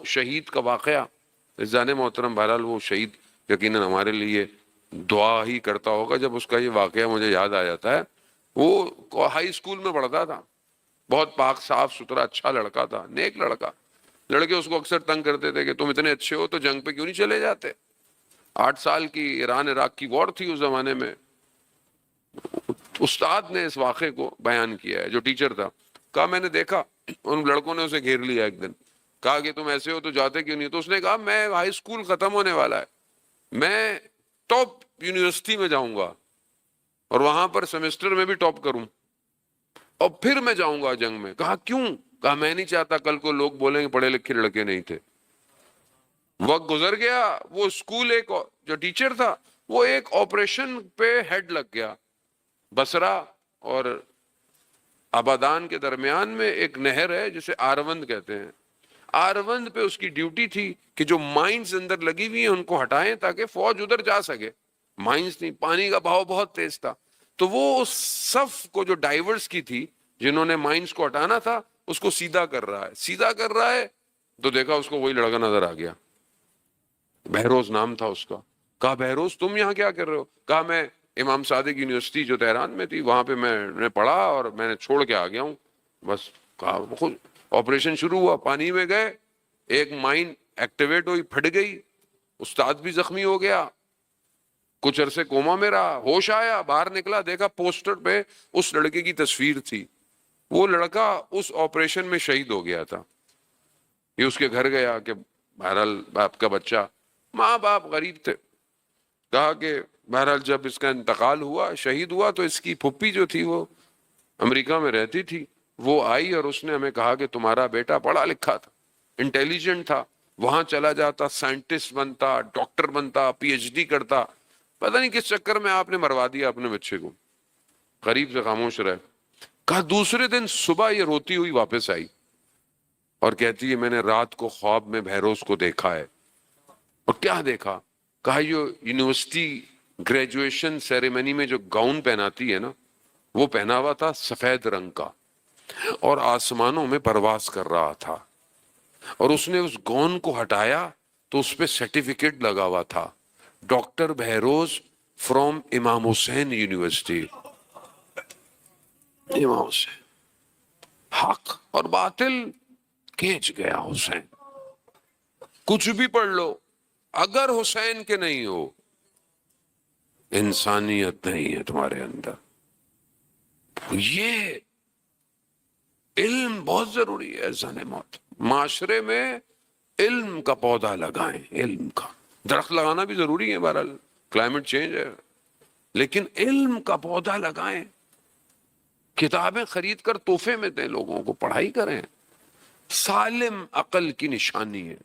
شہید کا واقعہ، جان محترم بہرحال وہ شہید یقیناً ہمارے لیے دعا ہی کرتا ہوگا جب اس کا یہ واقعہ مجھے یاد آ جاتا ہے. وہ ہائی اسکول میں پڑھتا تھا، بہت پاک صاف ستھرا اچھا لڑکا تھا، نیک لڑکا. لڑکے اس کو اکثر تنگ کرتے تھے کہ تم اتنے اچھے ہو تو جنگ پہ کیوں نہیں چلے جاتے. 8 سال کی ایران عراق کی وار تھی اس زمانے میں. استاد نے اس واقعے کو بیان کیا ہے، جو ٹیچر تھا. کہا میں نے دیکھا ان لڑکوں نے اسے گھیر لیا ایک دن. کہا کہ تم ایسے ہو تو جاتے کیوں نہیں. تو اس نے کہا میں ہائی اسکول ختم ہونے والا ہے، میں ٹاپ یونیورسٹی میں جاؤں گا اور وہاں پر سیمسٹر میں بھی ٹاپ کروں اور پھر میں جاؤں گا جنگ میں. کہا کیوں؟ کہا میں نہیں چاہتا کل کو لوگ بولیں کہ پڑھے لکھے لڑکے نہیں تھے. وقت گزر گیا، وہ اسکول ایک جو ٹیچر تھا وہ ایک آپریشن پہ ہیڈ لگ گیا. بصرہ اور آبادان کے درمیان میں ایک نہر ہے جسے آروند کہتے ہیں. آروند پہ اس کی ڈیوٹی تھی کہ جو مائنز اندر لگی ہوئی ہیں ان کو ہٹائیں تاکہ فوج ادھر جا سکے. مائنز نہیں، پانی کا بہاؤ بہت تیز تھا. تو وہ اس صف کو جو ڈائیورز کی تھی جنہوں نے مائنز کو ہٹانا تھا اس کو سیدھا کر رہا ہے. سیدھا کر رہا ہے تو دیکھا اس کو وہی لڑکا نظر آ گیا، بہروز نام تھا اس کا. کہا بہروز تم یہاں کیا کر رہے ہو؟ کہا میں امام صادق یونیورسٹی جو تہران میں تھی وہاں پہ میں نے پڑھا اور میں نے چھوڑ کے آ گیا ہوں بس. کہا خود آپریشن شروع ہوا، پانی میں گئے، ایک مائن ایکٹیویٹ ہوئی، پھٹ گئی، استاد بھی زخمی ہو گیا، کچھ عرصے کوما میں رہا. ہوش آیا، باہر نکلا، دیکھا پوسٹر پہ اس لڑکے کی تصویر تھی. وہ لڑکا اس آپریشن میں شہید ہو گیا تھا. یہ اس کے گھر گیا کہ بہرحال باپ کا بچہ، ماں باپ غریب تھے. کہا کہ بہرحال جب اس کا انتقال ہوا، شہید ہوا، تو اس کی پھپھی جو تھی وہ امریکہ میں رہتی تھی، وہ آئی اور اس نے ہمیں کہا کہ تمہارا بیٹا پڑھا لکھا تھا، انٹیلیجنٹ تھا، وہاں چلا جاتا، سائنٹسٹ بنتا، ڈاکٹر بنتا، پی ایچ ڈی کرتا. پتہ نہیں کس چکر میں آپ نے مروا دیا اپنے بچے کو. غریب سے خاموش رہے. کہا دوسرے دن صبح یہ روتی ہوئی واپس آئی اور کہتی ہے میں نے رات کو خواب میں بہروز کو دیکھا ہے. اور کیا دیکھا؟ کہا یہ یونیورسٹی گریجویشن سیریمنی میں جو گاؤن پہناتی ہے نا وہ پہنا ہوا تھا سفید رنگ کا اور آسمانوں میں پرواز کر رہا تھا. اور اس نے اس گاؤن کو ہٹایا تو اس پہ سرٹیفکیٹ لگا ہوا تھا، ڈاکٹر بہروز فرام امام حسین یونیورسٹی. امام حسین، حق اور باطل کھینچ گیا حسین. کچھ بھی پڑھ لو، اگر حسین کے نہیں ہو انسانیت نہیں ہے تمہارے اندر. یہ علم بہت ضروری ہے. زن موت معاشرے میں علم کا پودا لگائیں. علم کا درخت لگانا بھی ضروری ہے، بہرحال کلائمیٹ چینج ہے، لیکن علم کا پودا لگائیں. کتابیں خرید کر تحفے میں دیں، لوگوں کو پڑھائی کریں. سالم عقل کی نشانی ہے.